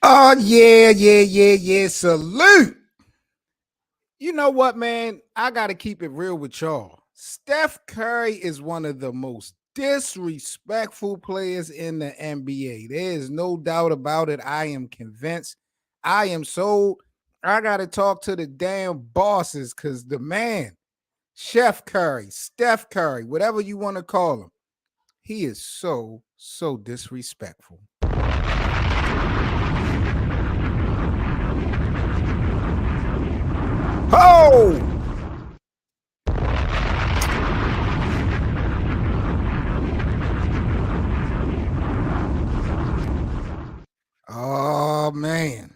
Oh, yeah. Salute. You know what, man? I got to keep it real with y'all. Steph Curry is one of the most disrespectful players in the NBA. There is no doubt about it. I am convinced. I am sold. I got to talk to the damn bosses because the man, Chef Curry, Steph Curry, whatever you want to call him, he is so disrespectful. Oh! Oh, man.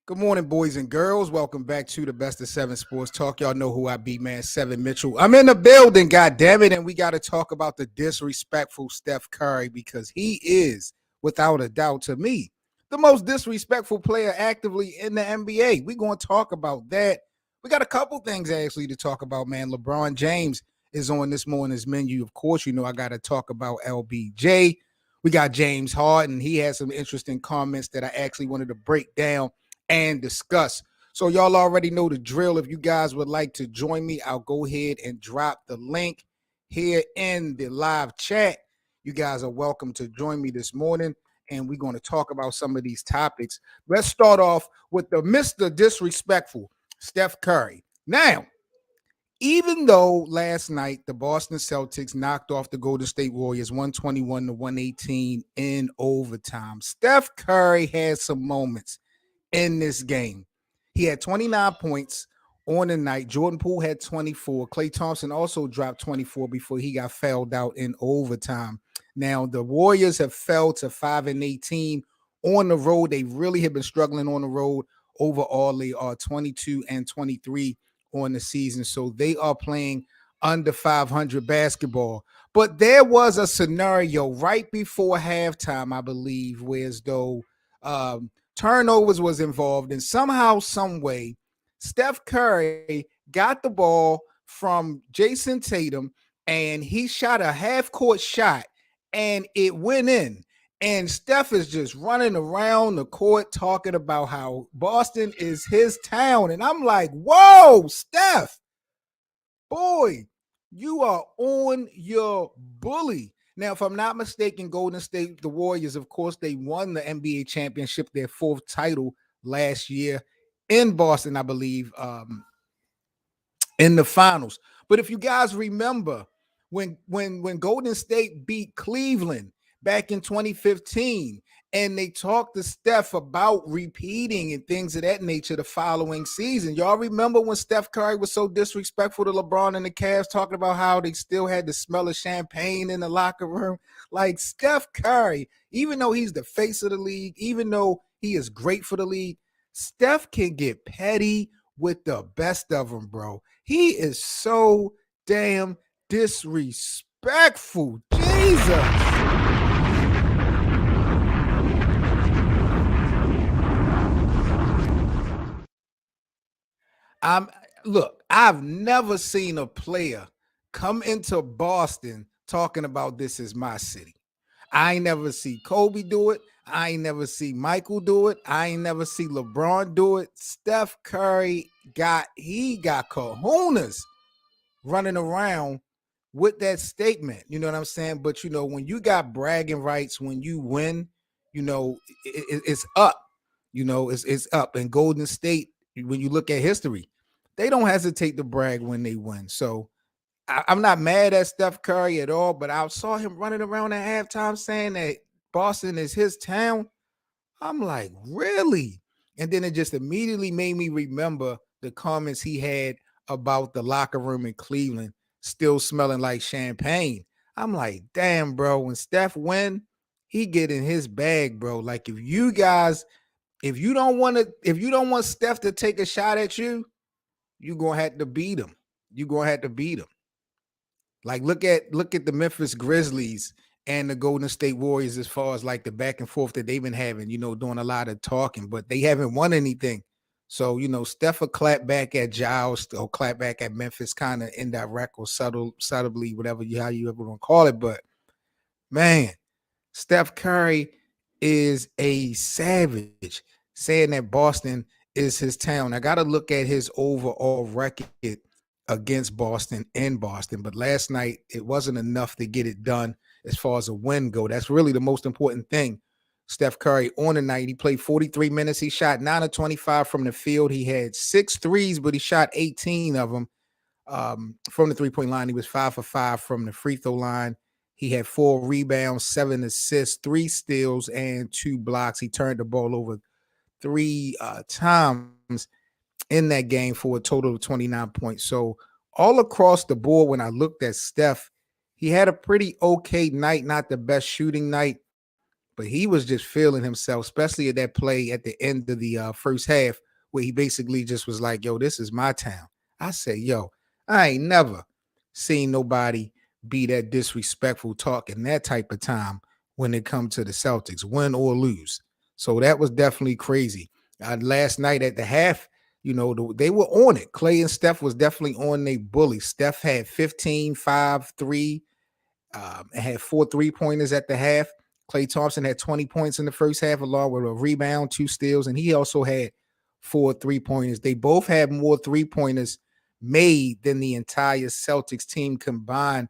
Good morning, boys and girls. Welcome back to the Best of Seven Sports Talk. Y'all know who I be, man. Seven Mitchell. I'm in the building, goddammit, and we got to talk about the disrespectful Steph Curry because he is, without a doubt, to me, the most disrespectful player actively in the NBA. We're going to talk about that. We got a couple things actually to talk about, man. LeBron James is on this morning's menu. Of course, you know I got to talk about LBJ. We got James Harden. He had some interesting comments that I actually wanted to break down and discuss. So y'all already know the drill. If you guys would like to join me, I'll go ahead and drop the link here in the live chat. You guys are welcome to join me this morning, and we're going to talk about some of these topics. Let's start off with the Mr. Disrespectful, Steph Curry. Now, even though last night the Boston Celtics knocked off the Golden State Warriors 121-118 in overtime, Steph Curry had some moments in this game. He had 29 points on the night. Jordan Poole had 24. Klay Thompson also dropped 24 before he got fouled out in overtime. Now, the Warriors have fell to 5-18 on the road. They really have been struggling on the road. Overall, they are 22-23 on the season. So they are playing under 500 basketball. But there was a scenario right before halftime, I believe, where as though turnovers was involved, and somehow, some way, Steph Curry got the ball from Jason Tatum, and he shot a half-court shot, and it went in. And Steph is just running around the court talking about how Boston is his town. And I'm like, whoa, Steph, boy, you are on your bully. Now, if I'm not mistaken, Golden State, the Warriors, of course, they won the NBA championship, their fourth title last year in Boston, I believe, in the finals. But if you guys remember, when Golden State beat Cleveland back in 2015, and they talked to Steph about repeating and things of that nature the following season. Y'all remember when Steph Curry was so disrespectful to LeBron and the Cavs, talking about how they still had the smell of champagne in the locker room? Like, Steph Curry, even though he's the face of the league, even though he is great for the league, Steph can get petty with the best of them, bro. He is so damn disrespectful. Jesus. I've never seen a player come into Boston talking about this is my city. I ain't never see Kobe do it. I ain't never see Michael do it. I ain't never see LeBron do it. Steph Curry got kahunas running around with that statement. You know what I'm saying? But, you know, when you got bragging rights, when you win, you know, it's up. You know, it's up. And Golden State, when you look at history, they don't hesitate to brag when they win. So I'm not mad at Steph Curry at all, but I saw him running around at halftime saying that Boston is his town. I'm like, really? And then it just immediately made me remember the comments he had about the locker room in Cleveland still smelling like champagne. I'm like, damn, bro, when Steph win, he get in his bag, bro. Like if you don't want Steph to take a shot at you, you're gonna have to beat him. You're gonna have to beat him. Like look at the Memphis Grizzlies and the Golden State Warriors as far as like the back and forth that they've been having, doing a lot of talking, but they haven't won anything. So, Steph will clap back at Giles or clap back at Memphis, kind of indirect or subtly, whatever how you ever want to call it. But man, Steph Curry is a savage, saying that Boston is his town. I got to look at his overall record against Boston in Boston, but last night it wasn't enough to get it done as far as a win go. That's really the most important thing. Steph Curry on the night, he played 43 minutes. He shot 9 of 25 from the field. He had 6 threes, but he shot 18 of them from the three-point line. He was 5 for 5 from the free throw line. He had 4 rebounds, 7 assists, 3 steals, and 2 blocks. He turned the ball over 3 times in that game for a total of 29 points. So all across the board, when I looked at Steph, he had a pretty okay night, not the best shooting night, but he was just feeling himself, especially at that play at the end of the first half where he basically just was like, yo, this is my town. I said, yo, I ain't never seen nobody be that disrespectful talking that type of time when it comes to the Celtics, win or lose. So that was definitely crazy. Last night at the half, they were on it. Clay and Steph was definitely on their bully. Steph had 15, 5, 3, had 4 3-pointers at the half. Klay Thompson had 20 points in the first half, along with a rebound, 2 steals, and he also had 4 3-pointers. They both had more 3-pointers made than the entire Celtics team combined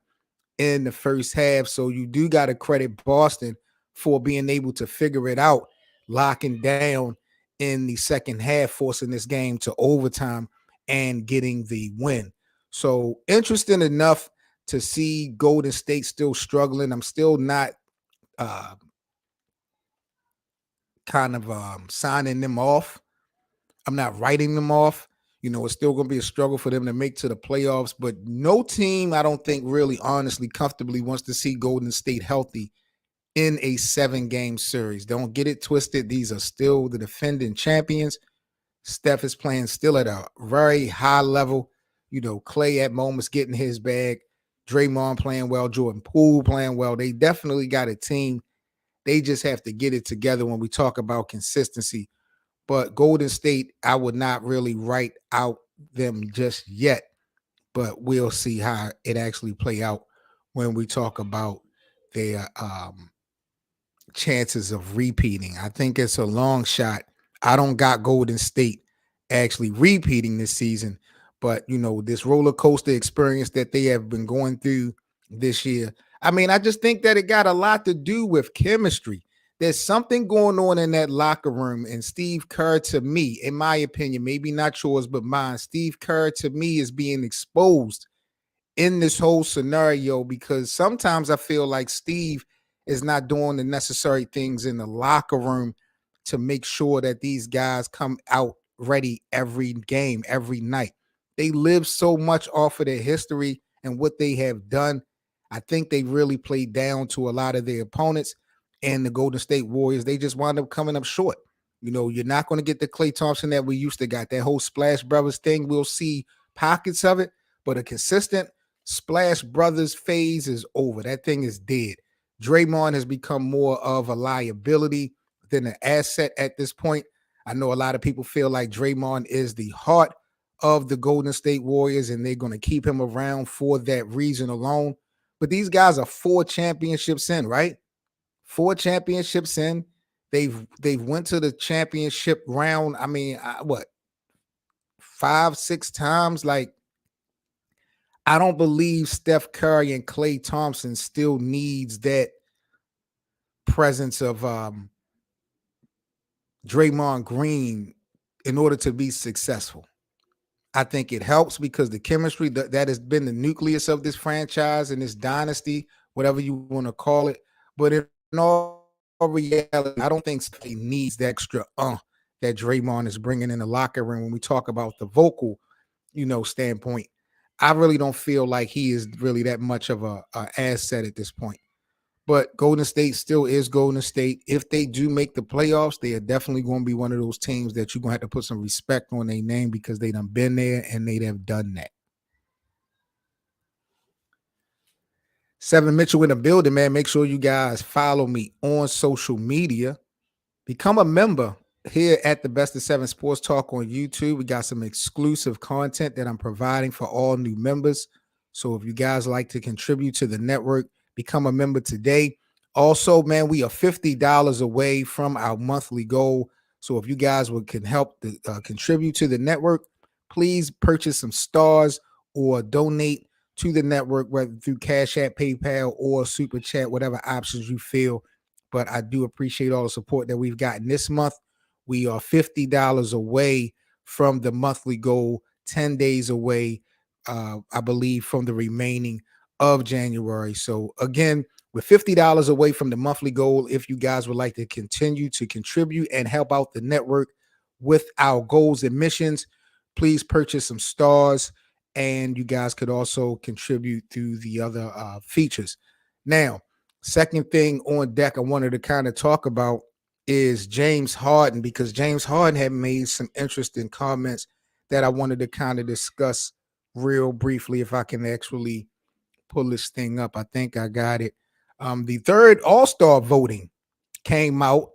in the first half. So you do got to credit Boston for being able to figure it out, locking down in the second half, forcing this game to overtime and getting the win. So interesting enough to see Golden State still struggling. I'm still not kind of signing them off. I'm not writing them off. It's still going to be a struggle for them to make to the playoffs, but no team, I don't think, really honestly comfortably wants to see Golden State healthy in a 7-game series. Don't get it twisted. These are still the defending champions. Steph is playing still at a very high level. Clay at moments getting his bag. Draymond playing well. Jordan Poole playing well. They definitely got a team. They just have to get it together when we talk about consistency. But Golden State, I would not really write out them just yet. But we'll see how it actually play out when we talk about their chances of repeating. I think it's a long shot. I don't got Golden State actually repeating this season, but this roller coaster experience that they have been going through this year. I mean, I just think that it got a lot to do with chemistry. There's something going on in that locker room, and Steve Kerr, to me, in my opinion, maybe not yours, but mine, Steve Kerr, to me, is being exposed in this whole scenario, because sometimes I feel like Steve is not doing the necessary things in the locker room to make sure that these guys come out ready every game, every night. They live so much off of their history and what they have done. I think they really played down to a lot of their opponents, and the Golden State Warriors, they just wound up coming up short. You're not going to get the Klay Thompson that we used to got. That whole Splash Brothers thing, we'll see pockets of it, but a consistent Splash Brothers phase is over. That thing is dead. Draymond has become more of a liability than an asset at this point. I know a lot of people feel like Draymond is the heart of the Golden State Warriors, and they're going to keep him around for that reason alone. But these guys are 4 championships in, right? 4 championships in. They've went to the championship round. I mean, 5, 6 times? Like, I don't believe Steph Curry and Klay Thompson still needs that presence of Draymond Green in order to be successful. I think it helps because the chemistry that has been the nucleus of this franchise and this dynasty, whatever you want to call it. But in all reality, I don't think he needs the extra that Draymond is bringing in the locker room when we talk about the vocal, standpoint. I really don't feel like he is really that much of a asset at this point. But Golden State still is Golden State. If they do make the playoffs, they are definitely going to be one of those teams that you're going to have to put some respect on their name because they done been there and they have done that. Seven Mitchell in the building, man. Make sure you guys follow me on social media. Become a member here at the Best of Seven Sports Talk on YouTube. We got some exclusive content that I'm providing for all new members. So if you guys like to contribute to the network, become a member today. Also, man, we are $50 away from our monthly goal. So if you guys can help contribute to the network, please purchase some stars or donate to the network, whether through Cash App, PayPal, or Super Chat, whatever options you feel. But I do appreciate all the support that we've gotten this month. We are $50 away from the monthly goal, 10 days away, I believe, from the remaining of January. So again, we're $50 away from the monthly goal. If you guys would like to continue to contribute and help out the network with our goals and missions, please purchase some stars, and you guys could also contribute through the other features. Now, second thing on deck I wanted to kind of talk about is James Harden, because James Harden had made some interesting comments that I wanted to kind of discuss real briefly, if I can actually pull this thing up. I think I got it. The third All-Star voting came out,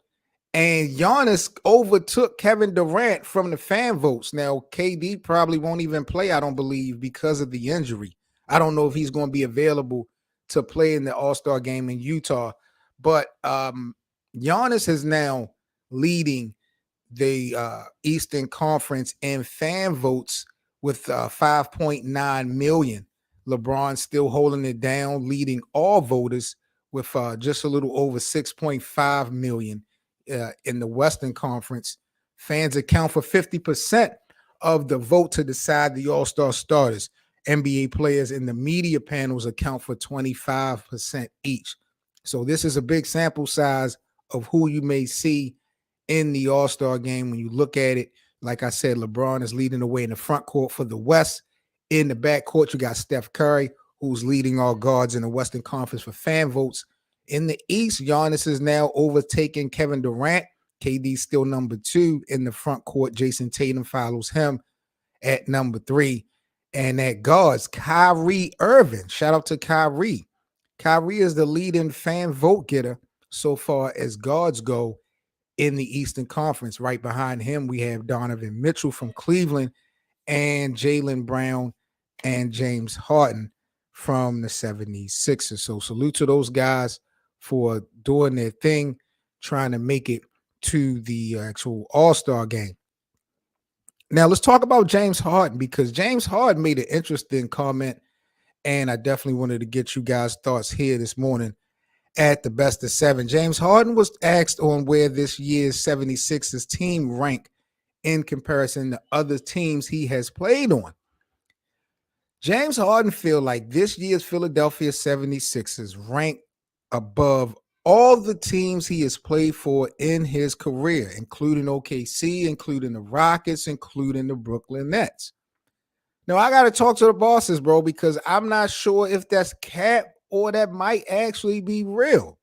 and Giannis overtook Kevin Durant from the fan votes. Now, KD probably won't even play, I don't believe, because of the injury. I don't know if he's going to be available to play in the All-Star game in Utah. But Giannis is now leading the Eastern Conference in fan votes with 5.9 million. LeBron still holding it down, leading all voters with just a little over 6.5 million. In the Western Conference, fans account for 50% of the vote to decide the All-Star starters. NBA players in the media panels account for 25% each. So this is a big sample size of who you may see in the All-Star game. When you look at it, like I said, LeBron is leading the way in the front court for the West. In the back court, you got Steph Curry, who's leading all guards in the Western Conference for fan votes. In the East, Giannis is now overtaking Kevin Durant. KD still number 2 in the front court. Jason Tatum follows him at number 3. And at guards, Kyrie Irving. Shout out to Kyrie. Kyrie is the leading fan vote getter so far as guards go in the Eastern Conference. Right behind him, we have Donovan Mitchell from Cleveland and Jaylen Brown and James Harden from the 76ers. So salute to those guys for doing their thing, trying to make it to the actual All-Star game. Now, let's talk about James Harden, because James Harden made an interesting comment, and I definitely wanted to get you guys' thoughts here this morning at the Best of 7. James Harden was asked on where this year's 76ers team ranked in comparison to other teams he has played on. James Harden feel like this year's Philadelphia 76ers rank above all the teams he has played for in his career, including OKC, including the Rockets, including the Brooklyn Nets. Now, I got to talk to the bosses, bro, because I'm not sure if that's cap or that might actually be real.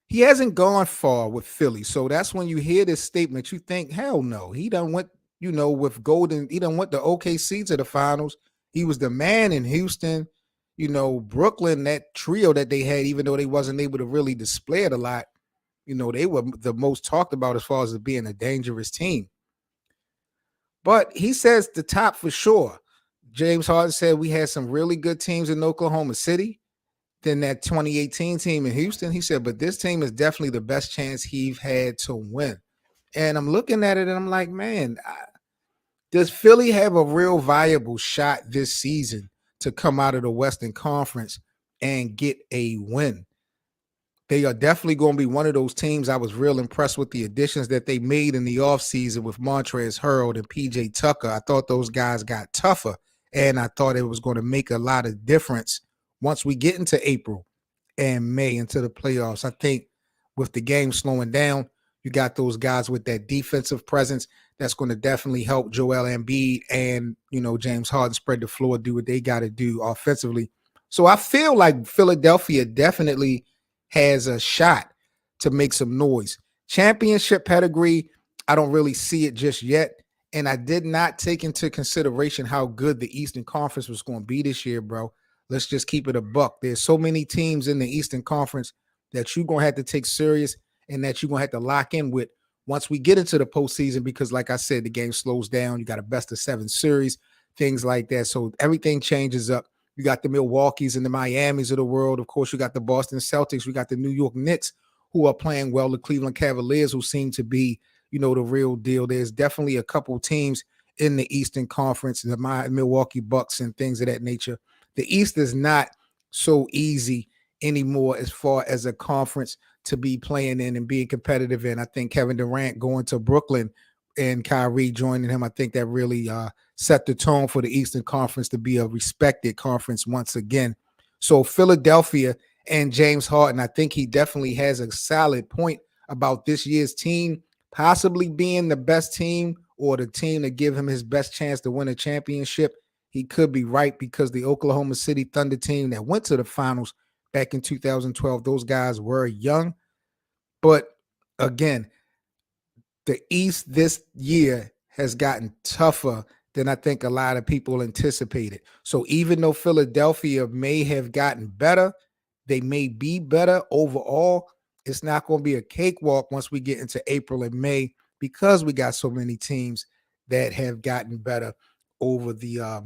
He hasn't gone far with Philly, so that's when you hear this statement, you think, hell no. He done went, with Golden, he done went to OKC to the finals. He was the man in Houston. Brooklyn, that trio that they had, even though they wasn't able to really display it a lot, they were the most talked about as far as it being a dangerous team. But he says the top for sure. James Harden said we had some really good teams in Oklahoma City. Then that 2018 team in Houston, he said, but this team is definitely the best chance he's had to win. And I'm looking at it and I'm like, man, does Philly have a real viable shot this season to come out of the Western Conference and get a win? They are definitely going to be one of those teams. I was real impressed with the additions that they made in the offseason with Montrezl Harrell and PJ Tucker. I thought those guys got tougher, and I thought it was going to make a lot of difference once we get into April and May into the playoffs. I think with the game slowing down, You got those guys with that defensive presence that's going to definitely help Joel Embiid and, James Harden spread the floor, do what they got to do offensively. So I feel like Philadelphia definitely has a shot to make some noise. Championship pedigree, I don't really see it just yet. And I did not take into consideration how good the Eastern Conference was going to be this year, bro. Let's just keep it a buck. There's so many teams in the Eastern Conference that you're going to have to take serious and that you're going to have to lock in with once we get into the postseason, because like I said, the game slows down. You got a best of 7 series, things like that. So everything changes up. You got the Milwaukees and the Miamis of the world. Of course, you got the Boston Celtics. We got the New York Knicks who are playing well, the Cleveland Cavaliers who seem to be, the real deal. There's definitely a couple teams in the Eastern Conference, the Milwaukee Bucks and things of that nature. The East is not so easy anymore as far as a conference to be playing in and being competitive in. I think Kevin Durant going to Brooklyn and Kyrie joining him, I think that really set the tone for the Eastern Conference to be a respected conference once again. So Philadelphia and James Harden, I think he definitely has a solid point about this year's team possibly being the best team or the team to give him his best chance to win a championship. He could be right because the Oklahoma City Thunder team that went to the finals back in 2012, those guys were young. But again, the East this year has gotten tougher than I think a lot of people anticipated. So even though Philadelphia may have gotten better, they may be better overall. It's not going to be a cakewalk once we get into April and May because we got so many teams that have gotten better over the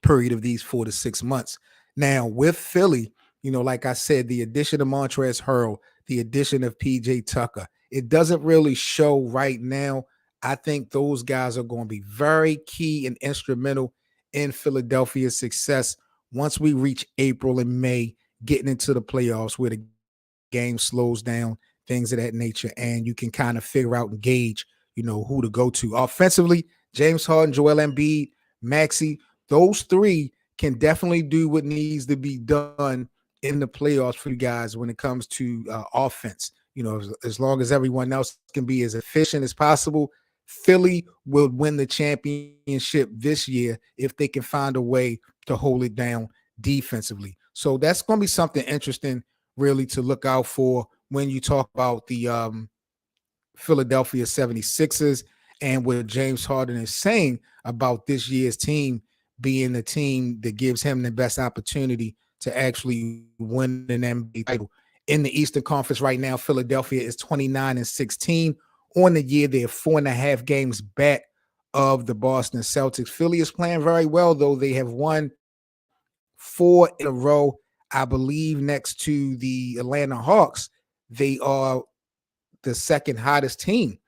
period of these 4 to 6 months. Now with Philly, like I said, the addition of Montrezl Harrell, the addition of PJ Tucker, it doesn't really show right now. I think those guys are going to be very key and instrumental in Philadelphia's success once we reach April and May, getting into the playoffs where the game slows down, things of that nature, and you can kind of figure out and gauge, who to go to. Offensively, James Harden, Joel Embiid, Maxey, those three can definitely do what needs to be done in the playoffs for you guys when it comes to offense. As long as everyone else can be as efficient as possible, Philly will win the championship this year if they can find a way to hold it down defensively. So that's going to be something interesting really to look out for when you talk about the Philadelphia 76ers and what James Harden is saying about this year's team being the team that gives him the best opportunity to actually win an NBA title. In the Eastern Conference right now, Philadelphia is 29-16. On the year, they're 4.5 games back of the Boston Celtics. Philly is playing very well, though. They have won 4 in a row. I believe next to the Atlanta Hawks, they are the second hottest team,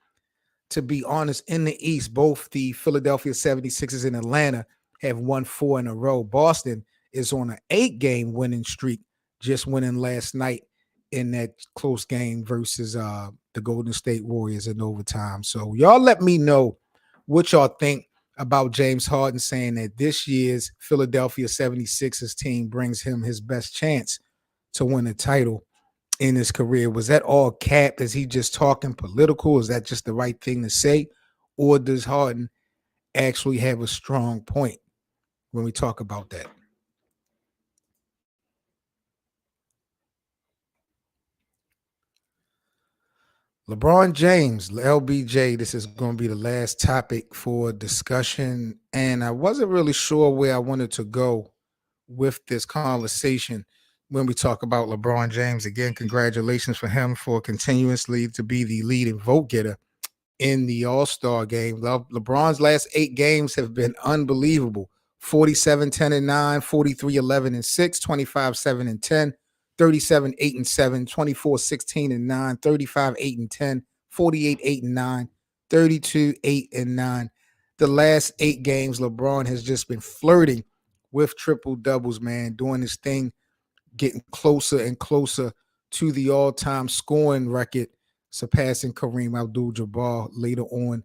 to be honest, in the East. Both the Philadelphia 76ers and Atlanta have won 4 in a row. Boston is on an 8-game winning streak, just winning last night in that close game versus the Golden State Warriors in overtime. So y'all let me know what y'all think about James Harden saying that this year's Philadelphia 76ers team brings him his best chance to win a title in his career. Was that all cap? Is he just talking political? Is that just the right thing to say? Or does Harden actually have a strong point when we talk about that? LeBron James, LBJ, this is going to be the last topic for discussion. And I wasn't really sure where I wanted to go with this conversation when we talk about LeBron James. Again, congratulations for him for continuously to be the leading vote getter in the All-Star game. LeBron's last 8 games have been unbelievable. 47, 10 and 9, 43, 11 and 6, 25, 7 and 10, 37, 8 and 7, 24, 16 and 9, 35, 8 and 10, 48, 8 and 9, 32, 8 and 9. The last 8 games, LeBron has just been flirting with triple doubles, man, doing his thing, getting closer and closer to the all-time scoring record, surpassing Kareem Abdul-Jabbar later on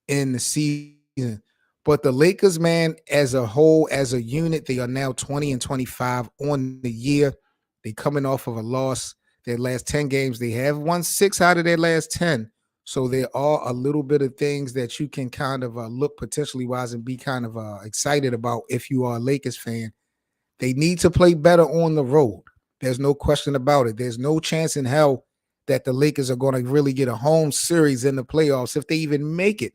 in the season. But the Lakers, man, as a whole, as a unit, they are now 20-25 on the year. They coming off of a loss. Their last 10 games, they have won 6 out of their last 10. So there are a little bit of things that you can kind of look potentially wise and be kind of excited about if you are a Lakers fan. They need to play better on the road. There's no question about it. There's no chance in hell that the Lakers are going to really get a home series in the playoffs if they even make it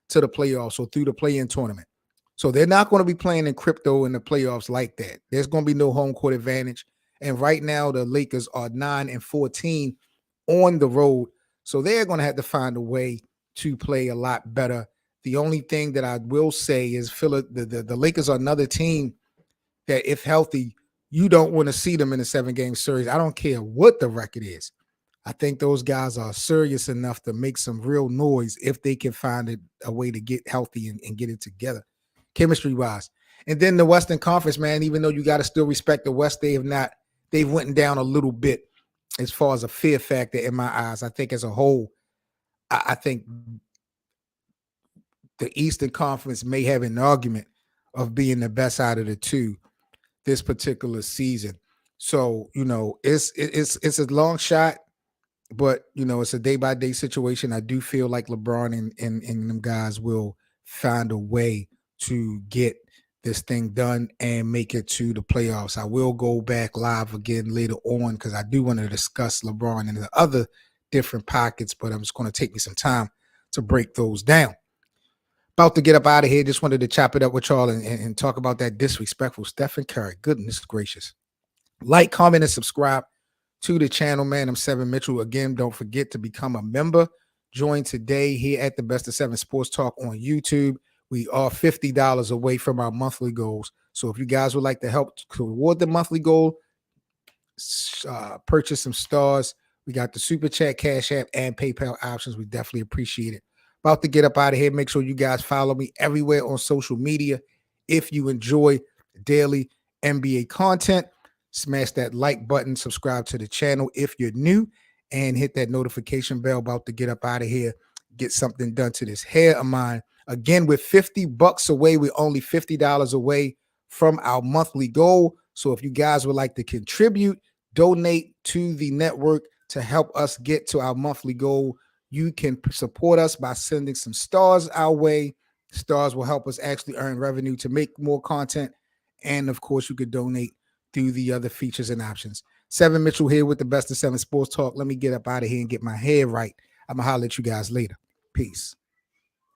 to the playoffs or through the play-in tournament. So they're not going to be playing in crypto in the playoffs like that. There's going to be no home court advantage. And right now, the Lakers are 9-14 on the road. So they're going to have to find a way to play a lot better. The only thing that I will say is the Lakers are another team that, if healthy, you don't want to see them in a 7-game series. I don't care what the record is. I think those guys are serious enough to make some real noise if they can find a way to get healthy and get it together, chemistry-wise. And then the Western Conference, man, even though you got to still respect the West, they've went down a little bit as far as a fear factor in my eyes. I think as a whole, I think the Eastern Conference may have an argument of being the best out of the two this particular season. So, it's a long shot, but it's a day-by-day situation. I do feel like LeBron and them guys will find a way to get this thing done and make it to the playoffs. I will go back live again later on because I do want to discuss LeBron and the other different pockets, but I'm just going to take me some time to break those down. About to get up out of here. Just wanted to chop it up with y'all and talk about that disrespectful Steph Curry. Goodness gracious. Like, comment, and subscribe to the channel, man. I'm Seven Mitchell. Again, don't forget to become a member. Join today here at the Best of Seven Sports Talk on YouTube. We are $50 away from our monthly goals. So if you guys would like to help toward the monthly goal, purchase some stars. We got the Super Chat, Cash App, and PayPal options. We definitely appreciate it. About to get up out of here. Make sure you guys follow me everywhere on social media. If you enjoy daily NBA content, smash that like button, subscribe to the channel if you're new, and hit that notification bell. About to get up out of here, get something done to this hair of mine. Again, we're $50 away. We're only $50 away from our monthly goal. So if you guys would like to contribute, donate to the network to help us get to our monthly goal, you can support us by sending some stars our way. Stars will help us actually earn revenue to make more content. And of course, you could donate through the other features and options. Seven Mitchell here with the Best of Seven Sports Talk. Let me get up out of here and get my hair right. I'm going to holler at you guys later. Peace.